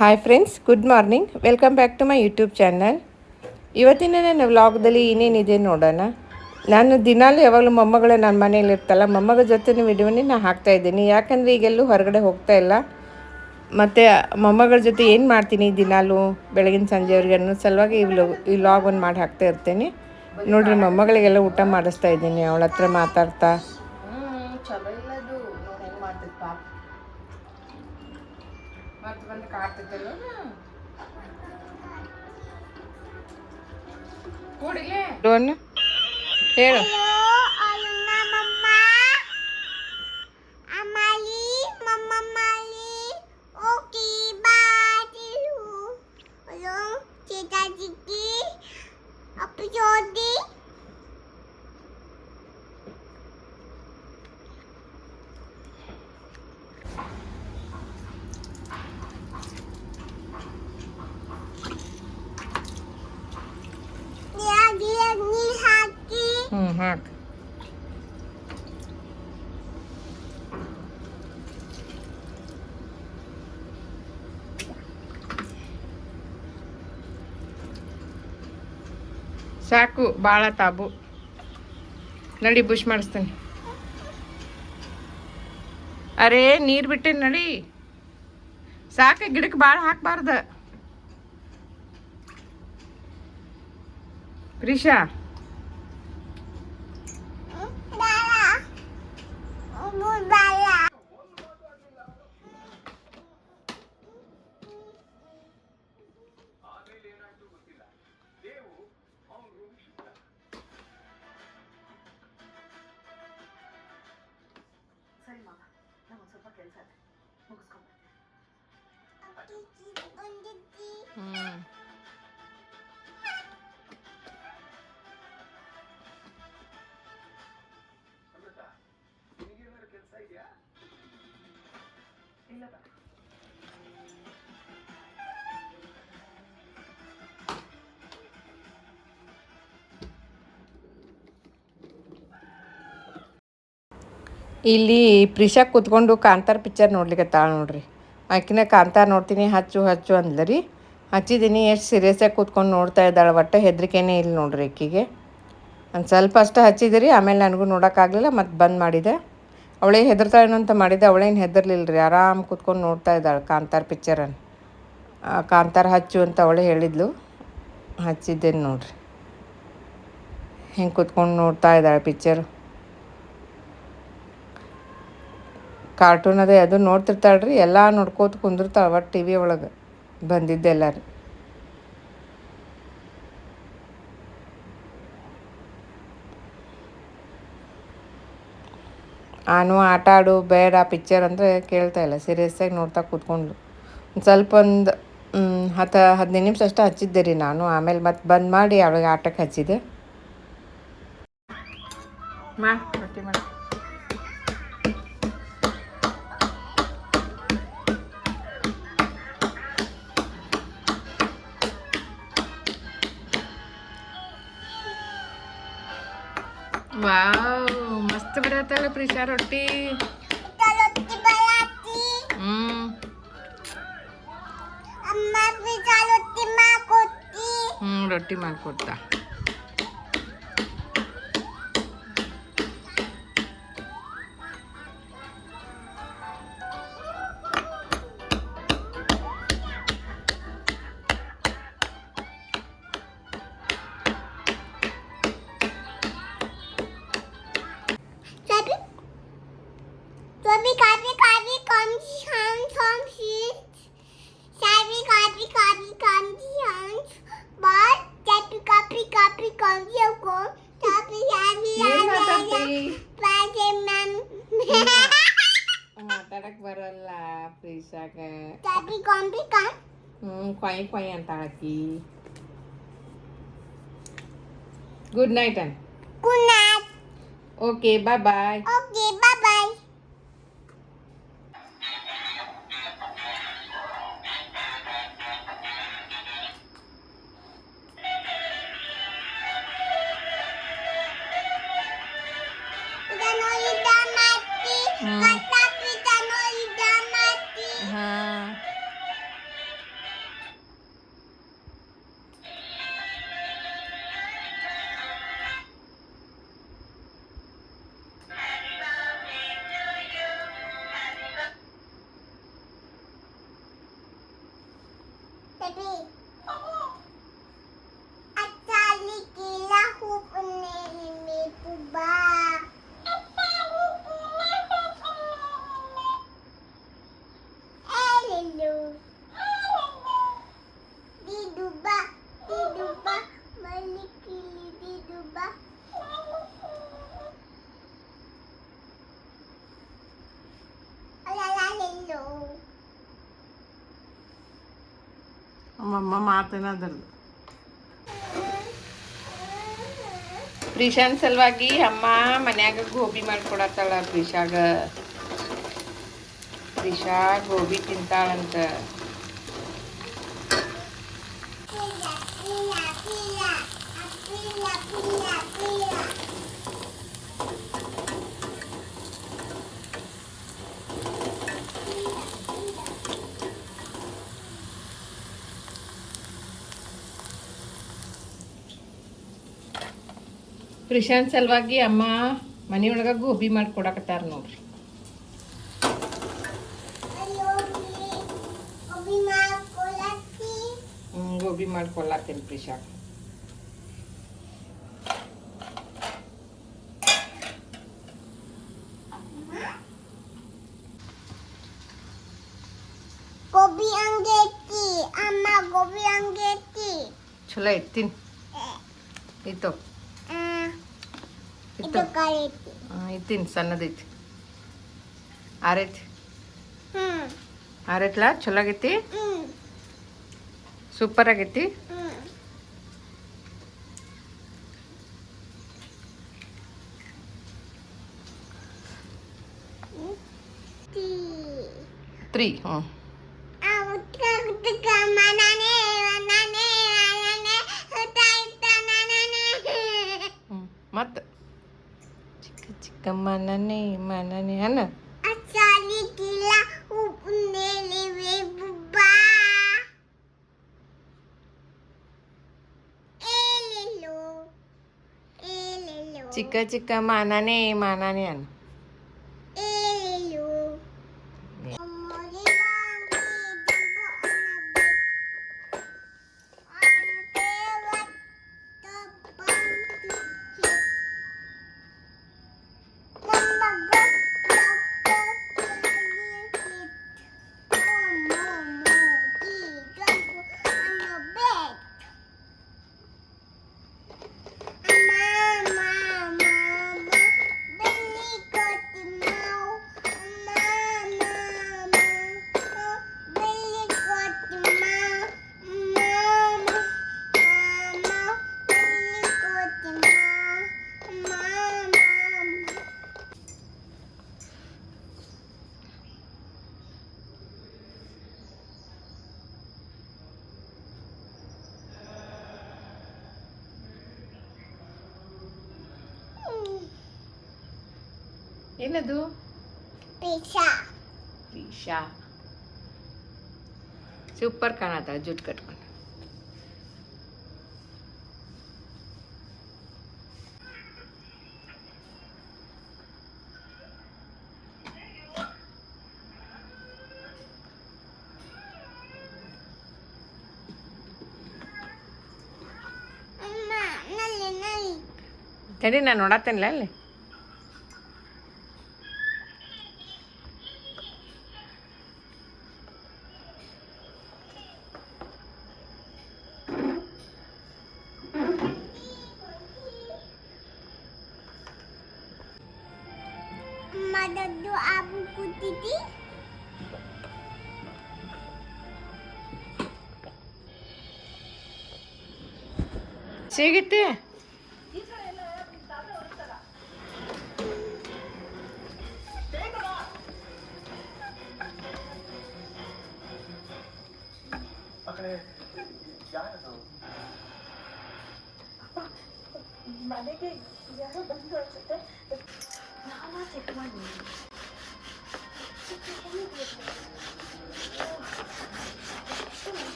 Hi friends, good morning. Welcome back to my YouTube channel. ಇವತ್ತಿನ ನನ್ನ ವ್ಲಾಗ್ದಲ್ಲಿ ಏನೇನಿದೆ ನೋಡೋಣ. ನಾನು ದಿನಾಲೂ ಯಾವಾಗಲೂ ಮೊಮ್ಮಗಳು ನನ್ನ ಮನೇಲಿ ಇರ್ತಲ್ಲ, ಮೊಮ್ಮಗಳ ಜೊತೆ ವಿಡಿಯೋನೇ ನಾನು ಹಾಕ್ತಾಯಿದ್ದೀನಿ. ಯಾಕಂದರೆ ಈಗೆಲ್ಲೂ ಹೊರಗಡೆ ಹೋಗ್ತಾ ಇಲ್ಲ. ಮತ್ತು ಮೊಮ್ಮಗಳ ಜೊತೆ ಏನು ಮಾಡ್ತೀನಿ ದಿನಾಲೂ ಬೆಳಗಿನ ಸಂಜೆವರೆಗೆ ಅನ್ನೋ ಸಲುವಾಗಿ ಈ ವ್ಲಾಗ್ ಒಂದು ಮಾಡಿ ಹಾಕ್ತಾ ಇರ್ತೀನಿ. ನೋಡಿರಿ, ಮೊಮ್ಮಗಳಿಗೆಲ್ಲ ಊಟ ಮಾಡಿಸ್ತಾ ಇದ್ದೀನಿ, ಅವಳ ಹತ್ರ ಮಾತಾಡ್ತಾ. ಚಲೋ ಇಲ್ಲದು ನೋಡಿ ಹೆಂಗೆ ಮಾಡ್ತಿತ್ತು ಪಾಪ. ಮತ್ತೆ ಬಂದು ಕಾಡ್ತಿದ್ದಲ್ಲ ಕೂಡಿಗೆ ಡೋನ್ ಹೇಳು. ಹಾಕಿ ಸಾಕು, ಭಾಳ ತಾಬು. ನಡಿ, ಬುಷ್ ಮಾಡಿಸ್ತೀನಿ. ಅರೇ, ನೀರು ಬಿಟ್ಟೆ ನಡಿ. ಸಾಕು, ಗಿಡಕ್ಕೆ ಭಾಳ ಹಾಕಬಾರ್ದು. ಪ್ರೀಶಾ, ಇಲ್ಲಿ ಪ್ರಿಷಾ ಕೂತ್ಕೊಂಡು ಕಾಂತಾರ ಪಿಕ್ಚರ್ ನೋಡ್ಲಿಕ್ಕೆ ನೋಡ್ರಿ. ಆಕಿನ ಕಾಂತಾರ ನೋಡ್ತೀನಿ ಹಚ್ಚು ಹಚ್ಚು ಅಂದ್ಲರಿ. ಹಚ್ಚಿದ್ದೀನಿ, ಎಷ್ಟು ಸೀರಿಯಸ್ಸಾಗಿ ಕೂತ್ಕೊಂಡು ನೋಡ್ತಾ ಇದ್ದಾಳೆ. ಒಟ್ಟು ಹೆದರಿಕೆನೇ ಇಲ್ಲ ನೋಡ್ರಿ ಆಕಿಗೆ. ಒಂದು ಸ್ವಲ್ಪ ಅಷ್ಟು ಹಚ್ಚಿದಿರಿ, ಆಮೇಲೆ ನನಗೂ ನೋಡೋಕ್ಕಾಗಲಿಲ್ಲ, ಮತ್ತು ಬಂದ್ ಮಾಡಿದೆ. ಅವಳೇ ಹೆದರ್ತಾಳೇನೋ ಅಂತ ಮಾಡಿದ್ದೆ, ಅವಳೇನು ಹೆದರ್ಲಿಲ್ಲ ರೀ. ಆರಾಮ್ ಕೂತ್ಕೊಂಡು ನೋಡ್ತಾ ಇದ್ದಾಳೆ ಕಾಂತಾರ ಪಿಕ್ಚರನ್ನು. ಕಾಂತಾರ ಹಚ್ಚು ಅಂತ ಅವಳೇ ಹೇಳಿದ್ಲು, ಹಚ್ಚಿದ್ದೇನೆ ನೋಡ್ರಿ. ಹಿಂಗೆ ಕೂತ್ಕೊಂಡು ನೋಡ್ತಾ ಇದ್ದಾಳೆ ಪಿಕ್ಚರು. ಕಾರ್ಟೂನ್ ಅದೇ ಅದು ನೋಡ್ತಿರ್ತಾಳೆ ರೀ. ಎಲ್ಲ ನೋಡ್ಕೋತ ಕುಂದಿರ್ತಾಳೆ ಒಟ್ಟು ಟಿ ವಿ ಒಳಗೆ ಬಂದಿದ್ದೆಲ್ಲ ರೀ. ನಾನು ಆಟ ಆಡು ಬೇಡ ಪಿಕ್ಚರ್ ಅಂದರೆ ಕೇಳ್ತಾ ಇಲ್ಲ, ಸೀರಿಯಸ್ಸಾಗಿ ನೋಡ್ತಾ ಕೂತ್ಕೊಂಡು ಒಂದು ಸ್ವಲ್ಪ 10-15 ನಿಮಿಷ ಅಷ್ಟೇ ಹಚ್ಚಿದ್ದೆ ರೀ ನಾನು. ಆಮೇಲೆ ಮತ್ತೆ ಬಂದ್ ಮಾಡಿ ಅವಳಿಗೆ ಆಟಕ್ಕೆ ಹಚ್ಚಿದೆ. ರೊಟ್ಟಿ ಮಾಡಿ ವಾವ್, ಮಸ್ತ್ ಬರತ್ತಲ್ಲ ಪ್ರೀಶಾ ರೊಟ್ಟಿ. ರೊಟ್ಟಿ ಮಾಡ್ಕೊಡ್ತಾ. ಮಾತಾಡಕ್ ಬರಲ್ಲ ಪ್ರೀಶಾಗ. ಕೊಯ್ ಕೊಯ್ ಅಂತಾಳಕಿ. ಗುಡ್ ನೈಟ್ ಅನ್. Good night. Okay, bye bye. Okay, bye bye. ಅಮ್ಮಮ್ಮ ಮಾತೇನದ್ರದ್ದು ಪ್ರೀಶಾನ್ ಸಲುವಾಗಿ ಅಮ್ಮ ಮನ್ಯಾಗ ಗೋಬಿ ಮಾಡ್ಕೊಡತ್ತಾಳ. ಪ್ರೀಶಾ ಗೋಬಿ ತಿಂತಾಳಂತ. ಪ್ರಿಶಾಂತ್ ಸಲುವಾಗಿ ಅಮ್ಮ ಮನೆಯೊಳಗೆ ಗೋಬಿ ಮಾಡ್ಕೊಡಕತ್ತಾರ ನೋಡ್ರಿ. ಗೋಬಿ ಮಾಡ್ಕೊಳತ್ತೀನಿ ಪ್ರಿಶಾಂತ್. ಗೋಬಿ ಹಂಗೈತಿ ಅಮ್ಮ, ಗೋಬಿ ಹಂಗೈತಿ. ಚಲೋ ಐತಿ ಇತ್ತು ಇತ್ತೀನಿ ಸಣ್ಣದೈತಿ. ಆರೈತಿ ಆರೈತ್ಲ ಚಲೋ ಆಗೈತಿ. ಸೂಪರ್ ಆಗೈತಿ. ತ್ರೀ ಮತ್ತು ಚಿಕ್ಕ ಚಿಕ್ಕ ಮನನೆ ಮನನೆ ಅನ್ನ ಚಿಕ್ಕ ಚಿಕ್ಕ ಮಾನನೆ ಮಾನನೆ ಅನ್ನ. ಏನದು? ಪಿಶಾ ಸೂಪರ್ ಕಾಣತ್ತ ಜುಟ್ಟು ಕಟ್ಕೊಂಡು. ತಡಿ ನಾನು ನೋಡತ್ತೇನಿಲ್ಲ ಅಲ್ಲಿ. Madadu abu kutiti. ಸಿಗುತ್ತೆ ಮನೆಗೆ ಯಾರೋ ಬಂದು ಅನ್ಸುತ್ತೆ. ನಾನು ಚೆಕ್ ಮಾಡಿ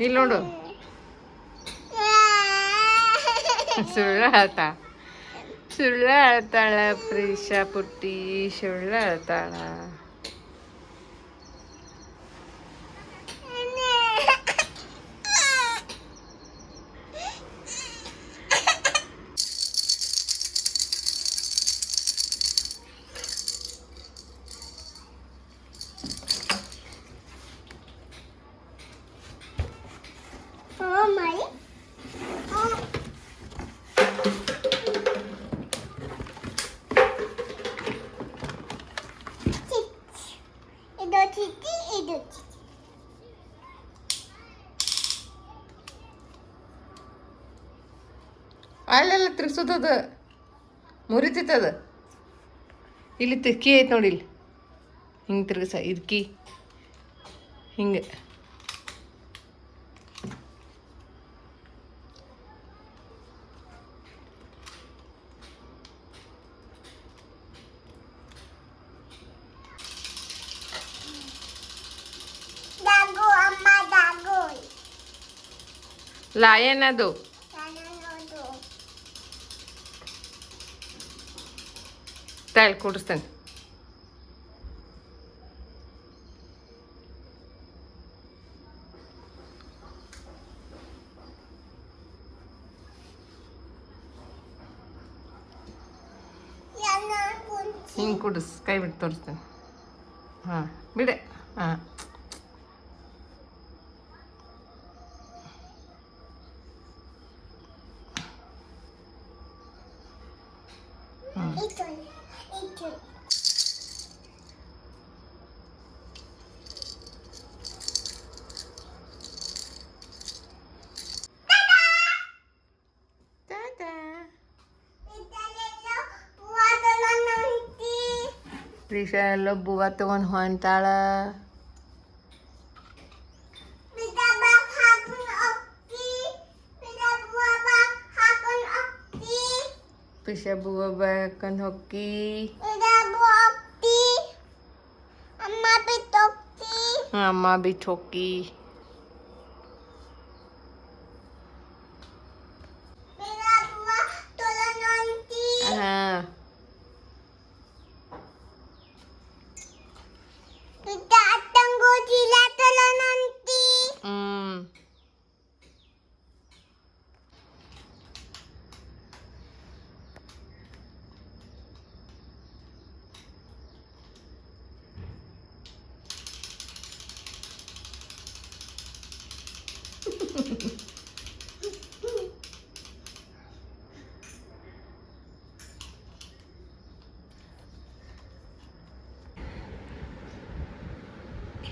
ಇಲ್ಲಿ ನೋಡು ಸುಳ್ಳು ಹೇಳ್ತಾ ಸುಳ್ಳು ಹೇಳ್ತಾಳ ಪ್ರೀಶಾ ಪುಟ್ಟಿ, ಸುಳ್ಳು ಹೇಳ್ತಾಳ. ಮಾಡಿ ಇದು ಚಿಟ್ಟಿ ಇದು ಚಿಟ್ಟಿ. ಅಲ್ಲೆಲ್ಲ ತಿರ್ಗ್ಸೋದದ ಮುರಿತೈತದ. ಇಲ್ಲಿ ಕೀ ಐತೆ ನೋಡಿ, ಇಲ್ಲಿ ಹಿಂಗೆ ತಿರ್ಗಸ, ಇದು ಕೀ ಹಿಂಗೆ. ಡಾಗು ಅಮ್ಮ ಡಾಗು ಲಯನ್ ಅದು. ನೋಡು ತಾಳಿ ಕೊಡಿಸ್ತೇನೆ. ಹಿಂಗೆ ಕುಡಿಸ್, ಕೈ ಬಿಟ್ಟು ತೋರಿಸ್ತೇನೆ. ಹಾಂ ಬಿಡೆ. ಹಾಂ ಇದು ಇದು ಪ್ರೀಶಾ ಎಲ್ಲ ಬೂವ ತಗೊಂಡು ಹೊಂಟಾಳ. ಪ್ರೀಶಾ ಬೂವ ಬೇಕಂದು ಹೊಕ್ಕಿ. ಅಮ್ಮ ಬಿಟ್ಟು ಹೊಕ್ಕಿ. ಹಾಂ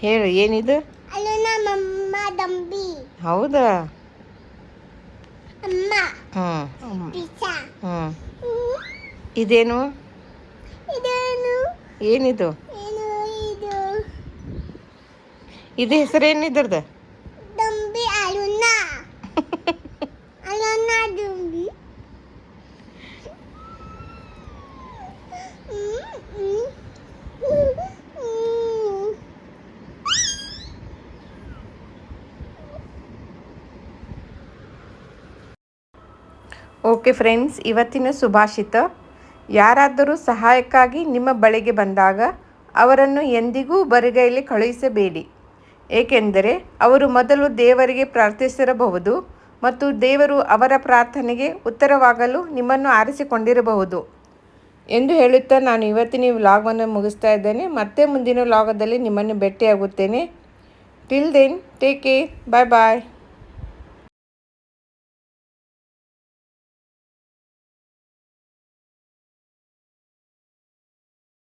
ಹೇಳು, ಏನಿದು? ಅಲ್ಲ ನಮ್ಮಮ್ಮ ದಂಬಿ ಹೌದಾ? ಅಮ್ಮ ಹ್ಞೂ ಪಿಜ್ಜಾ ಹ್ಞೂ. ಇದೇನು? ಇದೇನು ಏನಿದು? ಏನು ಇದು ಇದು ಹೆಸರೇನಿದ್ರದ್ದು? ದಂಬಿ ಅಲುನ ಅಲುನ ದಂಬಿ. ಓಕೆ ಫ್ರೆಂಡ್ಸ್, ಇವತ್ತಿನ ಸುಭಾಷಿತ: ಯಾರಾದರೂ ಸಹಾಯಕ್ಕಾಗಿ ನಿಮ್ಮ ಬಳಿಗೆ ಬಂದಾಗ ಅವರನ್ನು ಎಂದಿಗೂ ಬರಿಗೈಲಿ ಕಳುಹಿಸಬೇಡಿ, ಏಕೆಂದರೆ ಅವರು ಮೊದಲು ದೇವರಿಗೆ ಪ್ರಾರ್ಥಿಸಿರಬಹುದು ಮತ್ತು ದೇವರು ಅವರ ಪ್ರಾರ್ಥನೆಗೆ ಉತ್ತರವಾಗಲು ನಿಮ್ಮನ್ನು ಆರಿಸಿಕೊಂಡಿರಬಹುದು ಎಂದು ಹೇಳುತ್ತಾ ನಾನು ಇವತ್ತಿನ ವ್ಲಾಗನ್ನು ಮುಗಿಸ್ತಾ ಇದ್ದೇನೆ. ಮತ್ತೆ ಮುಂದಿನ ವ್ಲಾಗದಲ್ಲಿ ನಿಮ್ಮನ್ನು ಭೇಟಿಯಾಗುತ್ತೇನೆ. ಟಿಲ್ ದೆನ್, ಟೇಕ್ ಕೇರ್, ಬಾಯ್ ಬಾಯ್.